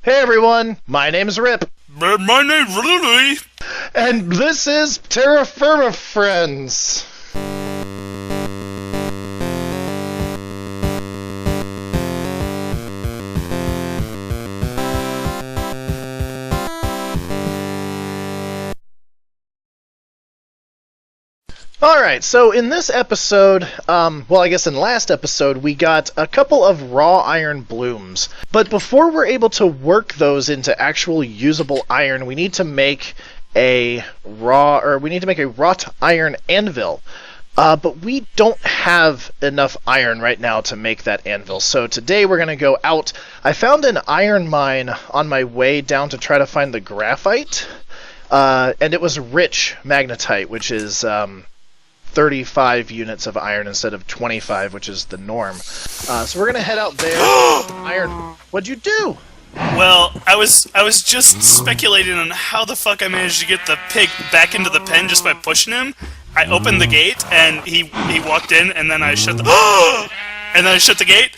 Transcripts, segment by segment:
Hey everyone, my name's Rip. My name's Lily. And this is Terrafirmafriends. Alright, so in this episode, I guess in last episode, we got a couple of raw iron blooms. But before we're able to work those into actual usable iron, we need to make a wrought iron anvil. But we don't have enough iron right now to make that anvil. So today we're going to go out. I found an iron mine on my way down to try to find the graphite. And it was rich magnetite, which is 35 units of iron instead of 25, which is the norm. So we're gonna head out there. Iron. What'd you do? Well, I was just speculating on how the fuck I managed to get the pig back into the pen just by pushing him. I opened the gate and he walked in, and then I shut the gate.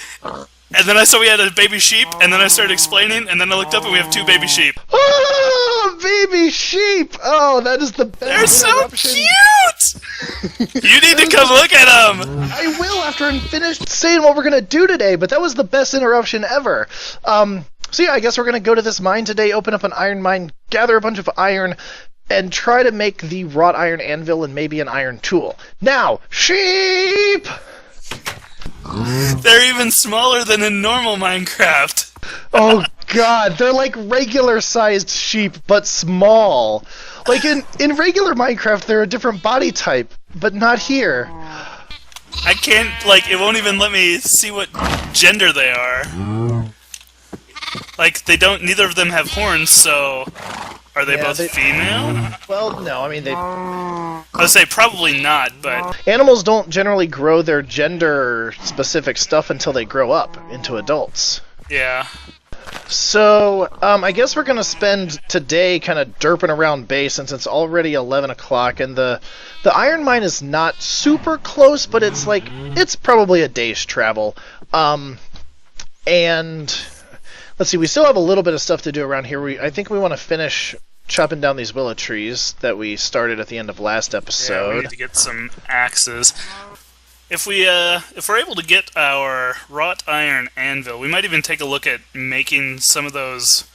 And then I saw we had a baby sheep, and then I started explaining, and then I looked up and we have 2 baby sheep. Oh, baby sheep! Oh, that is the best. They're so cute! You need to come look at them! I will after I'm finished saying what we're going to do today, but that was the best interruption ever. So yeah, I guess we're going to go to this mine today, open up an iron mine, gather a bunch of iron, and try to make the wrought iron anvil and maybe an iron tool. Now, sheep! They're even smaller than in normal Minecraft. Oh god, they're like regular-sized sheep, but small. Like in regular Minecraft, they're a different body type, but not here. I can't, it won't even let me see what gender they are. Like, neither of them have horns, so... Are they both female? Well, no, I mean, I would say probably not, but... Animals don't generally grow their gender-specific stuff until they grow up into adults. Yeah. So, I guess we're gonna spend today kind of derping around base since it's already 11 o'clock, and the iron mine is not super close, but it's probably a day's travel. And... Let's see, we still have a little bit of stuff to do around here. I think we want to finish chopping down these willow trees that we started at the end of last episode. Yeah, we need to get some axes. If we're able to get our wrought iron anvil, we might even take a look at making some of those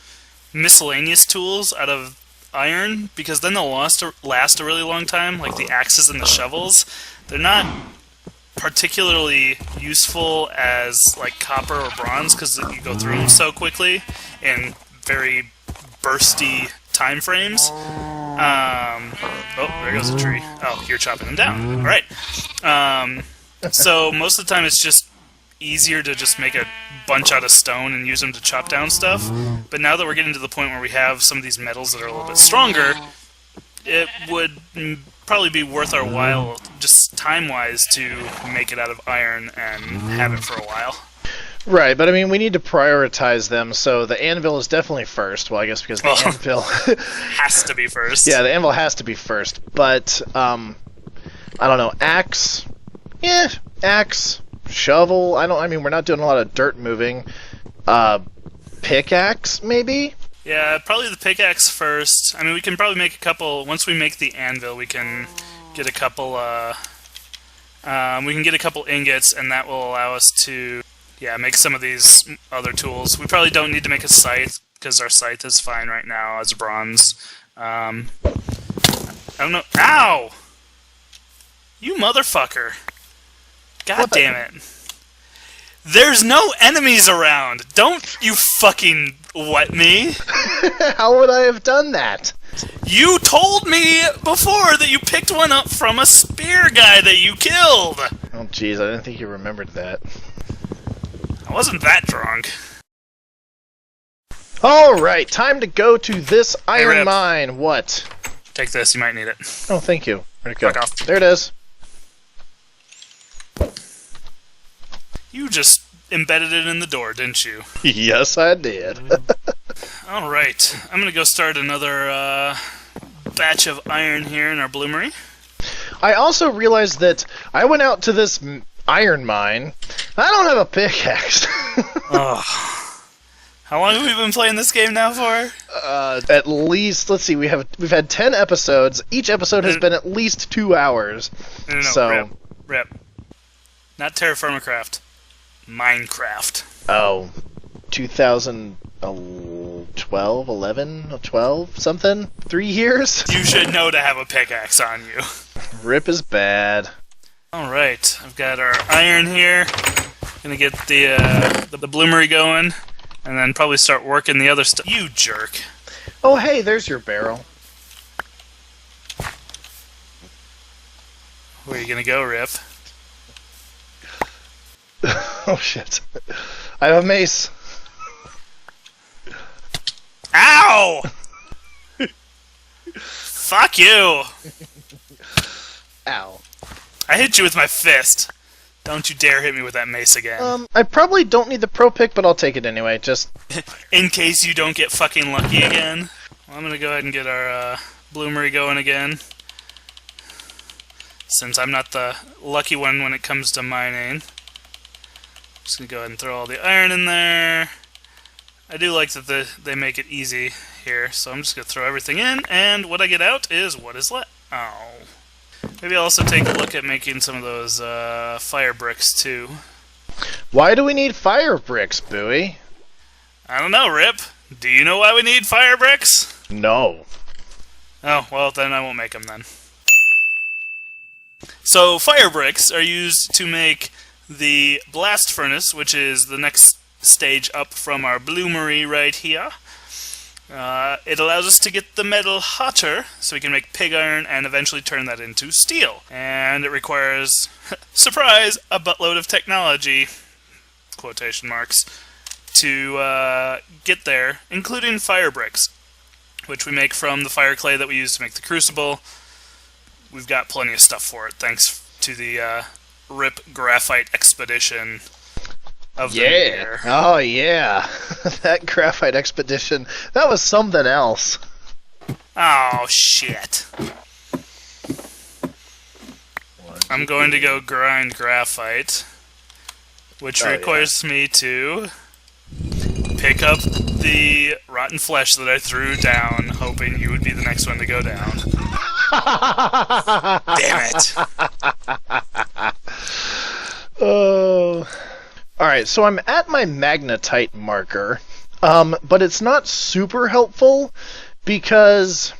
miscellaneous tools out of iron, because then they'll last a really long time, like the axes and the shovels. They're not particularly useful as like copper or bronze because you go through them so quickly in very bursty time frames. Oh, there goes a tree. Oh, you're chopping them down. All right. So most of the time it's just easier to just make a bunch out of stone and use them to chop down stuff. But now that we're getting to the point where we have some of these metals that are a little bit stronger, it would probably be worth our while, just time-wise, to make it out of iron and have it for a while. Right, but I mean, we need to prioritize them, so the anvil is definitely first. Well, I guess because the anvil... has to be first. Yeah, the anvil has to be first, but, I don't know, axe? Yeah, axe, shovel, I mean, we're not doing a lot of dirt moving. Pickaxe, maybe? Yeah, probably the pickaxe first. I mean, we can probably make a couple... Once we make the anvil, we can get a couple, ingots, and that will allow us to, make some of these other tools. We probably don't need to make a scythe, because our scythe is fine right now as bronze. I don't know... Ow! You motherfucker. God damn it. There's no enemies around! Don't you fucking wet me! How would I have done that? You told me before that you picked one up from a spear guy that you killed! Oh jeez, I didn't think you remembered that. I wasn't that drunk. Alright, time to go to this iron mine. What? Take this, you might need it. Oh, thank you. Where'd it go? Fuck off. There it is. You just embedded it in the door, didn't you? Yes, I did. Alright, I'm gonna go start another batch of iron here in our bloomery. I also realized that I went out to this iron mine. I don't have a pickaxe. Ugh. How long have we been playing this game now for? At least, let's see, we've had 10 episodes. Each episode has been at least 2 hours. No, So, Rip. Not Terrafirmacraft. Minecraft. oh, 2012, 11, 12, something? 3 years? You should know to have a pickaxe on you. Rip is bad. Alright, I've got our iron here. Gonna get the bloomery going, and then probably start working the other stuff. You jerk. Oh, hey, there's your barrel. Where are you gonna go, Rip? Oh, shit. I have a mace. Ow! Fuck you! Ow. I hit you with my fist. Don't you dare hit me with that mace again. I probably don't need the pro pick, but I'll take it anyway, just... In case you don't get fucking lucky again. Well, I'm gonna go ahead and get our bloomery going again. Since I'm not the lucky one when it comes to mining. Just gonna go ahead and throw all the iron in there. I do like that they make it easy here, so I'm just gonna throw everything in, and what I get out is what is left. Oh. Maybe I'll also take a look at making some of those fire bricks too. Why do we need fire bricks, Bwie? I don't know, Rip. Do you know why we need fire bricks? No. Oh, well then I won't make them then. So fire bricks are used to make the blast furnace, which is the next stage up from our bloomery right here. It allows us to get the metal hotter, so we can make pig iron and eventually turn that into steel. And it requires, surprise, a buttload of technology, quotation marks, to get there, including fire bricks, which we make from the fire clay that we use to make the crucible. We've got plenty of stuff for it, thanks to the RIP graphite expedition of the year. Oh, yeah. That graphite expedition, that was something else. Oh, shit. I'm going to go grind graphite, which requires me to pick up the rotten flesh that I threw down, hoping you would be the next one to go down. Damn it. Oh... Alright, so I'm at my magnetite marker, but it's not super helpful because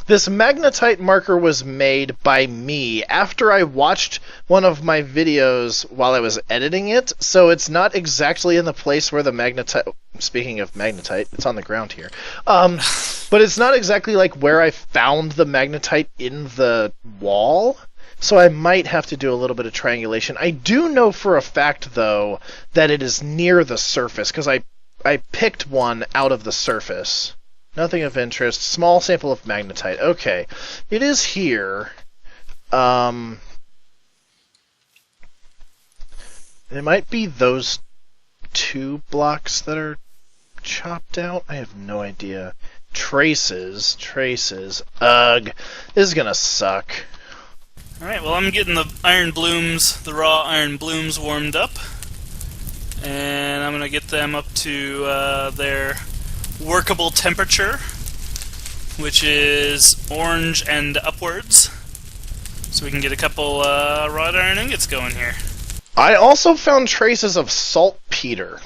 this magnetite marker was made by me after I watched one of my videos while I was editing it, so it's not exactly in the place where the magnetite... Speaking of magnetite, it's on the ground here. But it's not exactly like where I found the magnetite in the wall. So I might have to do a little bit of triangulation. I do know for a fact, though, that it is near the surface, because I picked one out of the surface. Nothing of interest. Small sample of magnetite. Okay. It is here. It might be those 2 blocks that are chopped out. I have no idea. Traces. Ugh. This is gonna suck. Alright, well I'm getting the the raw iron blooms warmed up. And I'm going to get them up to their workable temperature, which is orange and upwards. So we can get a couple wrought iron ingots going here. I also found traces of saltpeter.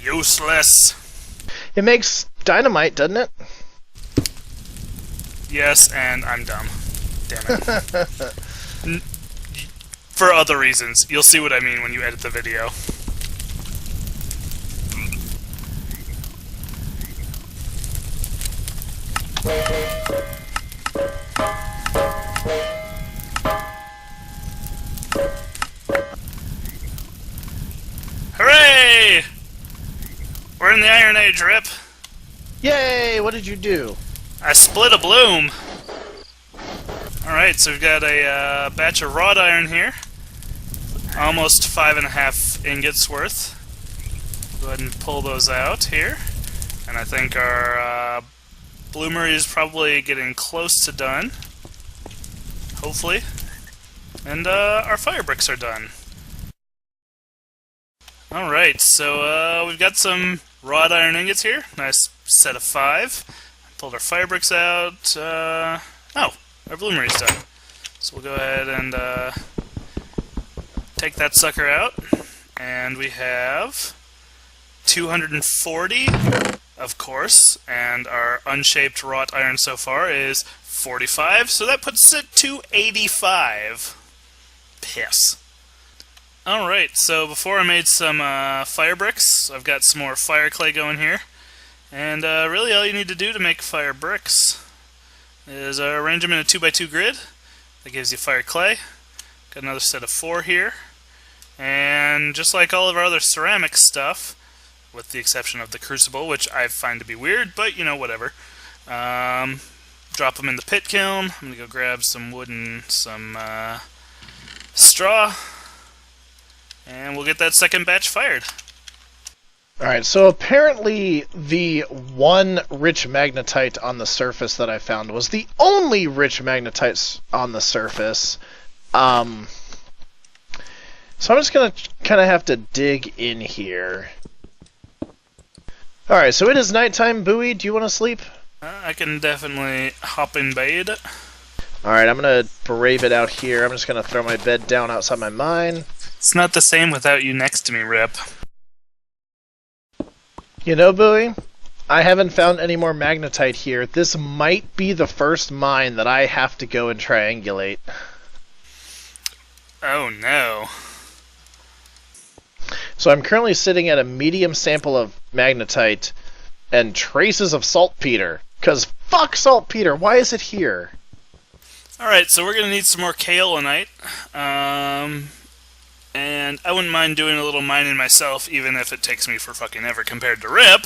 Useless. It makes dynamite, doesn't it? Yes, and I'm dumb. Damn it. For other reasons. You'll see what I mean when you edit the video. Hooray! We're in the Iron Age, Rip. Yay! What did you do? I split a bloom. Alright, so we've got a batch of wrought iron here. Almost 5.5 ingots worth. Go ahead and pull those out here. And I think our bloomery is probably getting close to done. Hopefully. And our fire bricks are done. Alright, so we've got some wrought iron ingots here. Nice set of 5. Pulled our fire bricks out. Oh, our bloomery's done. So we'll go ahead and take that sucker out. And we have 240, of course. And our unshaped wrought iron so far is 45. So that puts it to 85. Piss. Alright, so before I made some fire bricks, I've got some more fire clay going here. And really all you need to do to make fire bricks is arrange them in a 2x2 grid. That gives you fire clay. Got another set of 4 here. And just like all of our other ceramic stuff, with the exception of the crucible, which I find to be weird, but you know, whatever. Drop them in the pit kiln. I'm going to go grab some wood and some straw. And we'll get that second batch fired. Alright, so apparently the one rich magnetite on the surface that I found was the only rich magnetite on the surface. So I'm just going to kind of have to dig in here. Alright, so it is nighttime. Bwie, do you want to sleep? I can definitely hop in bed. Alright, I'm going to brave it out here. I'm just going to throw my bed down outside my mine. It's not the same without you next to me, Rip. You know, Bwie, I haven't found any more magnetite here. This might be the first mine that I have to go and triangulate. Oh no. So I'm currently sitting at a medium sample of magnetite and traces of saltpeter. Because fuck saltpeter, why is it here? Alright, so we're going to need some more kaolinite. And I wouldn't mind doing a little mining myself, even if it takes me for fucking ever compared to Rip.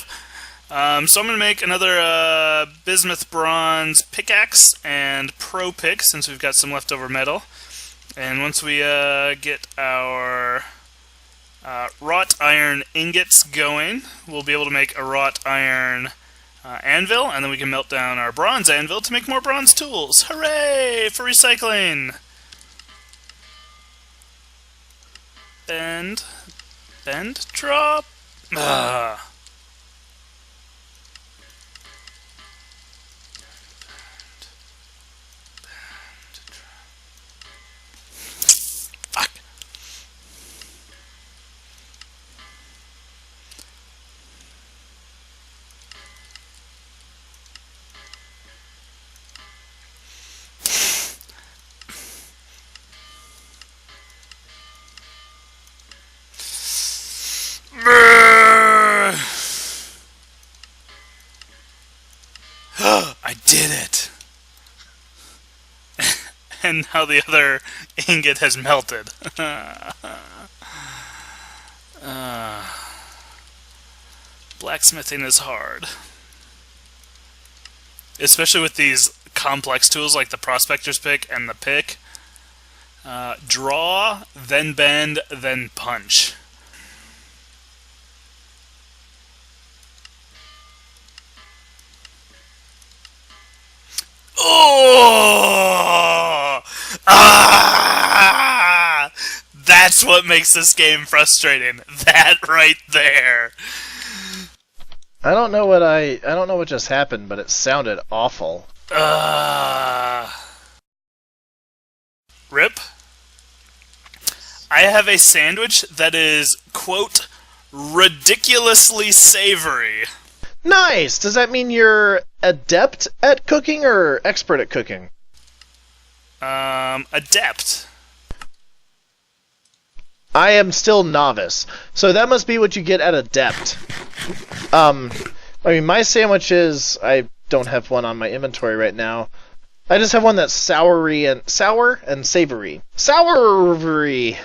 So I'm going to make another bismuth bronze pickaxe and pro pick, since we've got some leftover metal. And once we get our wrought iron ingots going, we'll be able to make a wrought iron anvil, and then we can melt down our bronze anvil to make more bronze tools. Hooray for recycling! Bend, drop. Fuck. I did it! And now the other ingot has melted. Blacksmithing is hard. Especially with these complex tools like the prospector's pick and the pick. Draw, then bend, then punch. Oh! Ah! That's what makes this game frustrating. That right there. I don't know what just happened, but it sounded awful. Rip? I have a sandwich that is, quote, ridiculously savory. Nice! Does that mean you're adept at cooking or expert at cooking? Adept. I am still novice. So that must be what you get at adept. I mean, my sandwiches, I don't have one on my inventory right now. I just have one that's sour and savory. Soury!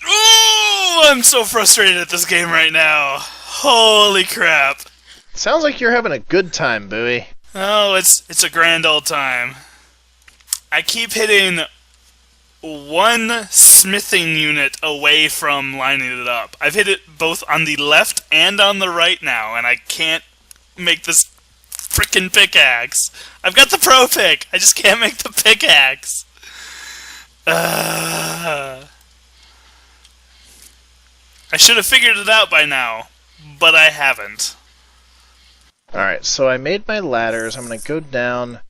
Ooh, I'm so frustrated at this game right now. Holy crap. Sounds like you're having a good time, Bwie. Oh, it's a grand old time. I keep hitting one smithing unit away from lining it up. I've hit it both on the left and on the right now, and I can't make this frickin' pickaxe. I've got the pro pick. I just can't make the pickaxe. I should have figured it out by now, but I haven't. Alright, so I made my ladders. I'm going to go down.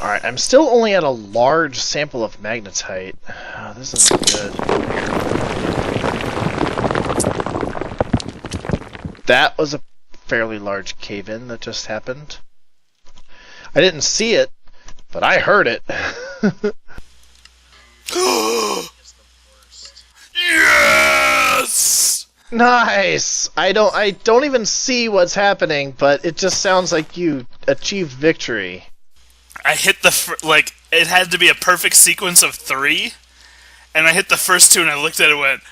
Alright, I'm still only at a large sample of magnetite. Oh, this isn't good. That was a fairly large cave-in that just happened. I didn't see it, but I heard it. Yes! Nice! I don't even see what's happening, but it just sounds like you achieved victory. I hit the it had to be a perfect sequence of 3, and I hit the first 2 and I looked at it and went,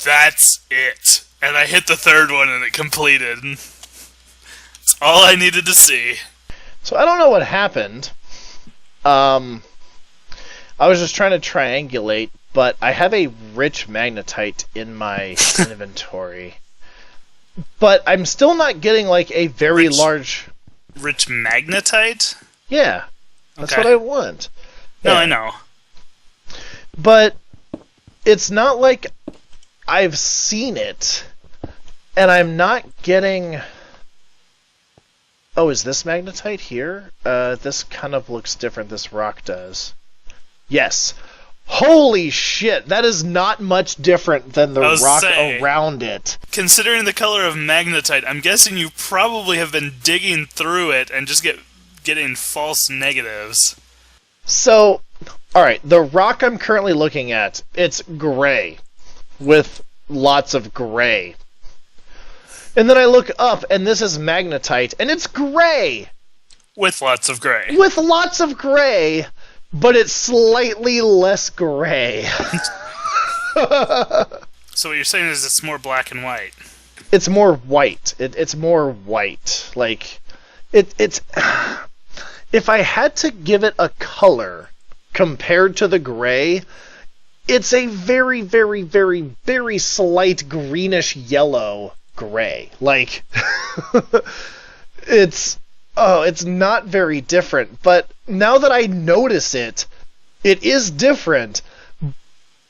that's it. And I hit the 3rd one and it completed. It's all I needed to see. So I don't know what happened. I was just trying to triangulate, but I have a rich magnetite in my inventory. But I'm still not getting like a very large... Rich magnetite? Yeah. That's Okay. what I want. No, Yeah. I know. But it's not like I've seen it, and I'm not getting... Oh, is this magnetite here? This kind of looks different, this rock does. Yes. Holy shit, that is not much different than the rock around it. Considering the color of magnetite, I'm guessing you probably have been digging through it and just getting false negatives. So, alright, the rock I'm currently looking at, it's gray, with lots of gray. And then I look up, and this is magnetite, and it's gray! With lots of gray. With lots of gray, but it's slightly less gray. So what you're saying is it's more black and white. It's more white. It's more white. Like, it's... If I had to give it a color compared to the gray, it's a very, very, very, very slight greenish yellow gray. Like, it's not very different. But now that I notice it, it is different.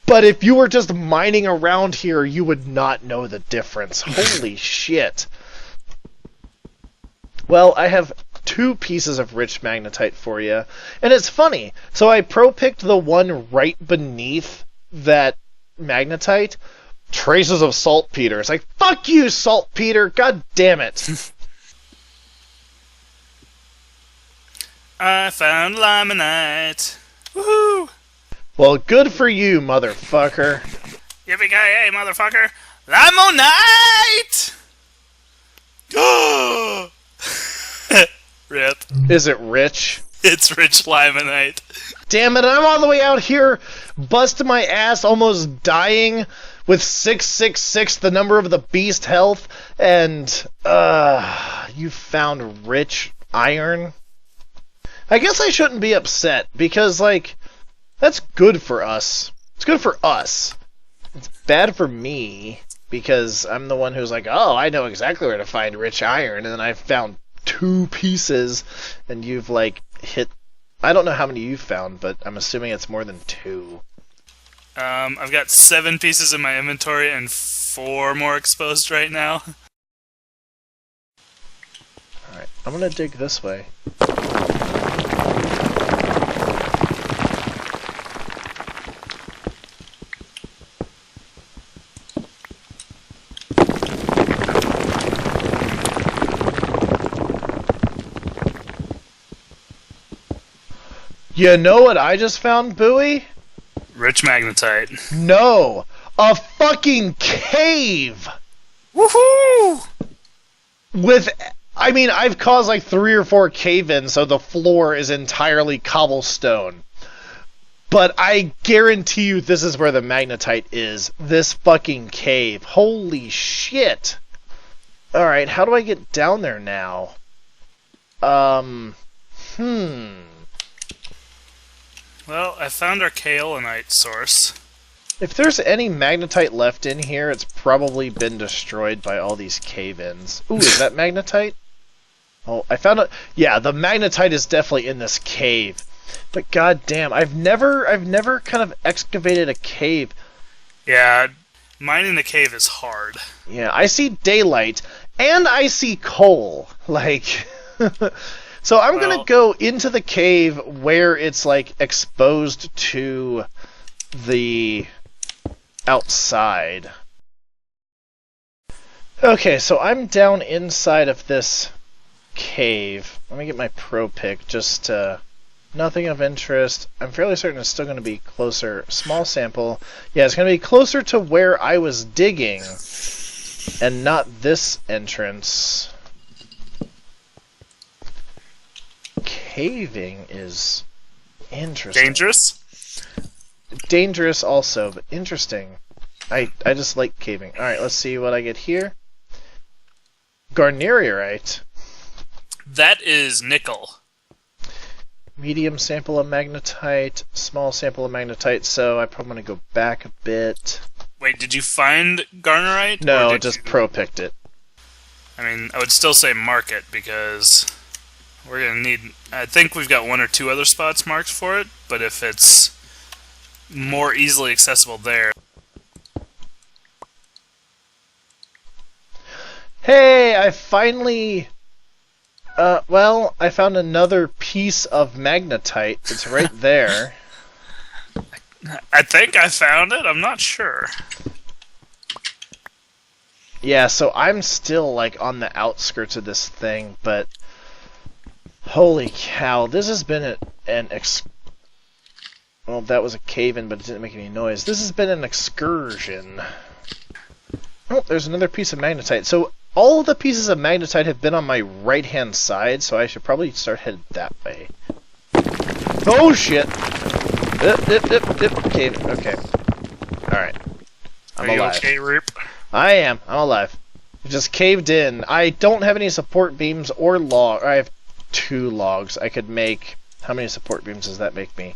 But if you were just mining around here, you would not know the difference. Holy shit. Well, I have 2 pieces of rich magnetite for you. And it's funny. So I pro-picked the one right beneath that magnetite. Traces of saltpeter. It's like, fuck you, saltpeter! God damn it! I found limonite. Woohoo! Well, good for you, motherfucker. Yippee-ki-yay, motherfucker! Limonite! Rip. Is it rich? It's rich limonite. Damn it, I'm on the way out here, busting my ass, almost dying, with 666, the number of the beast health, and, you found rich iron? I guess I shouldn't be upset, because, like, that's good for us. It's good for us. It's bad for me, because I'm the one who's like, oh, I know exactly where to find rich iron, and then I found 2 pieces, and you've, like, hit... I don't know how many you've found, but I'm assuming it's more than 2. I've got 7 pieces in my inventory and 4 more exposed right now. Alright, I'm gonna dig this way. You know what I just found, Bwie? Rich magnetite. No! A fucking cave! Woohoo! With... I mean, I've caused like 3 or 4 cave-ins, so the floor is entirely cobblestone. But I guarantee you this is where the magnetite is. This fucking cave. Holy shit! Alright, how do I get down there now? Well, I found our kaolinite source. If there's any magnetite left in here, it's probably been destroyed by all these cave-ins. Ooh, is that magnetite? Oh, I found it. Yeah, the magnetite is definitely in this cave. But goddamn, I've never kind of excavated a cave. Yeah, mining the cave is hard. Yeah, I see daylight and I see coal. Like, so I'm gonna go into the cave where it's like exposed to the outside. Okay, so I'm down inside of this cave. Let me get my pro pick. Just nothing of interest. I'm fairly certain it's still going to be closer. Small sample. Yeah, it's going to be closer to where I was digging, and not this entrance. Caving is interesting. Dangerous? Dangerous also, but interesting. I just like caving. Alright, let's see what I get here. Garnierite. That is nickel. Medium sample of magnetite, small sample of magnetite, so I probably want to go back a bit. Wait, did you find garnerite? No, just pro-picked it. I mean, I would still say mark it, because we're going to need... I think we've got one or two other spots marked for it, but if it's more easily accessible there... Hey, I finally... well, I found another piece of magnetite. It's right there. I think I found it. I'm not sure. Yeah, so I'm still, like, on the outskirts of this thing, but... Holy cow, this has been well, that was a cave-in, but it didn't make any noise. This has been an excursion. Oh, there's another piece of magnetite. So, all of the pieces of magnetite have been on my right-hand side, so I should probably start headed that way. Oh, shit! Cave. Okay. Alright. I'm alive. Are you okay, Rip? I am. I'm alive. Just caved in. I don't have any support beams or log. I have 2 logs. I could make... How many support beams does that make me?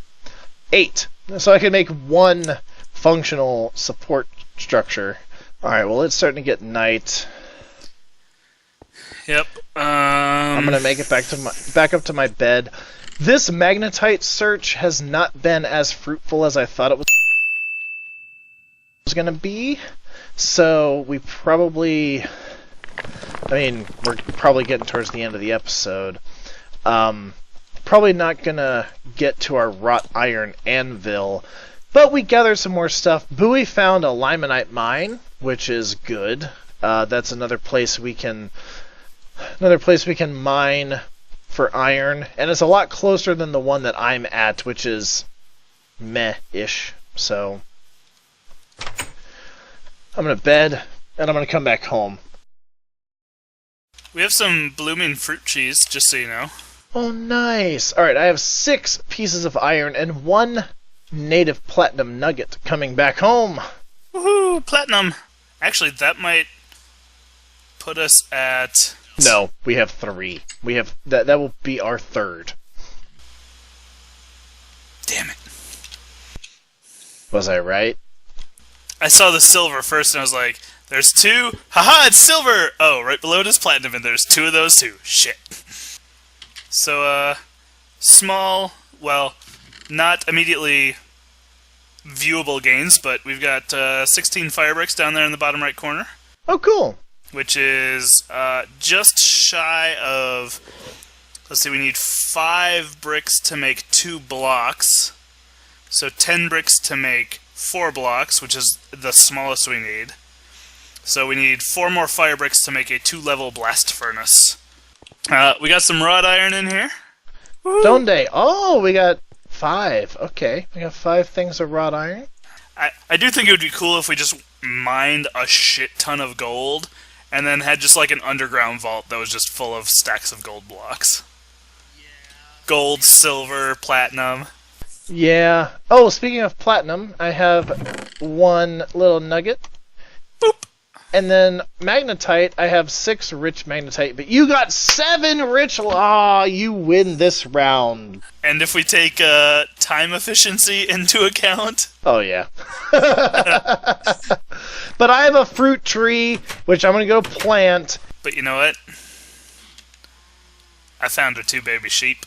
8! So I could make 1 functional support structure. Alright, well, it's starting to get night. Yep. I'm gonna make it back up to my bed. This magnetite search has not been as fruitful as I thought it was gonna be. So we probably, I mean, we're probably getting towards the end of the episode. Probably not gonna get to our wrought iron anvil, but we gathered some more stuff. Bwie found a limonite mine, which is good. That's another place we can mine for iron, and it's a lot closer than the one that I'm at, which is meh-ish. So I'm gonna bed, and I'm gonna come back home. We have some blooming fruit cheese, just so you know. Oh, nice! Alright, I have 6 pieces of iron and 1 native platinum nugget coming back home. Woohoo! Platinum! Actually, that might put us at... No, we have 3. We have that will be our 3rd. Damn it. Was I right? I saw the silver first and I was like, there's 2. Haha, it's silver! Oh, right below it is platinum and there's 2 of those too. Shit. So, small, well, not immediately viewable gains, but we've got 16 fire bricks down there in the bottom right corner. Oh, cool. Which is just shy of, let's see, we need 5 bricks to make 2 blocks. So 10 bricks to make 4 blocks, which is the smallest we need. So we need 4 more fire bricks to make a 2-level blast furnace. We got some wrought iron in here. Donde? Oh, we got 5. Okay, we got 5 things of wrought iron. I do think it would be cool if we just mined a shit ton of gold and then had just like an underground vault that was just full of stacks of gold blocks. Yeah. Gold, silver, platinum. Yeah. Oh, speaking of platinum, I have 1 little nugget. Boop. And then magnetite, I have 6 rich magnetite, but you got 7 rich. Ah, you win this round. And if we take time efficiency into account? Oh, yeah. But I have a fruit tree, which I'm going to go plant. But you know what? I found our 2 baby sheep.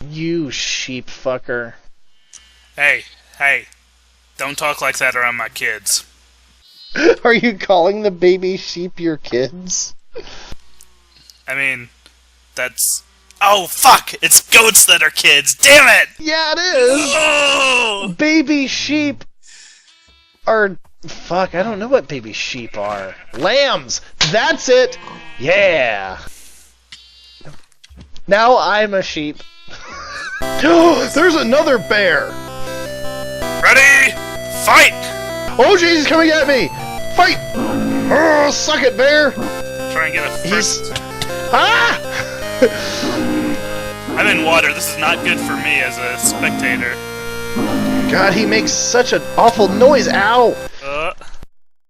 You sheep fucker. Hey, don't talk like that around my kids. Are you calling the baby sheep your kids? I mean, that's... Oh, fuck! It's goats that are kids! Damn it! Yeah, it is! Oh! Baby sheep are... Fuck, I don't know what baby sheep are. Lambs! That's it! Yeah! Now I'm a sheep. There's another bear! Ready? Fight! Oh jeez, he's coming at me! Fight! Oh, suck it, bear! Try and get a first... Ah! I'm in water. This is not good for me as a spectator. God, he makes such an awful noise. Ow!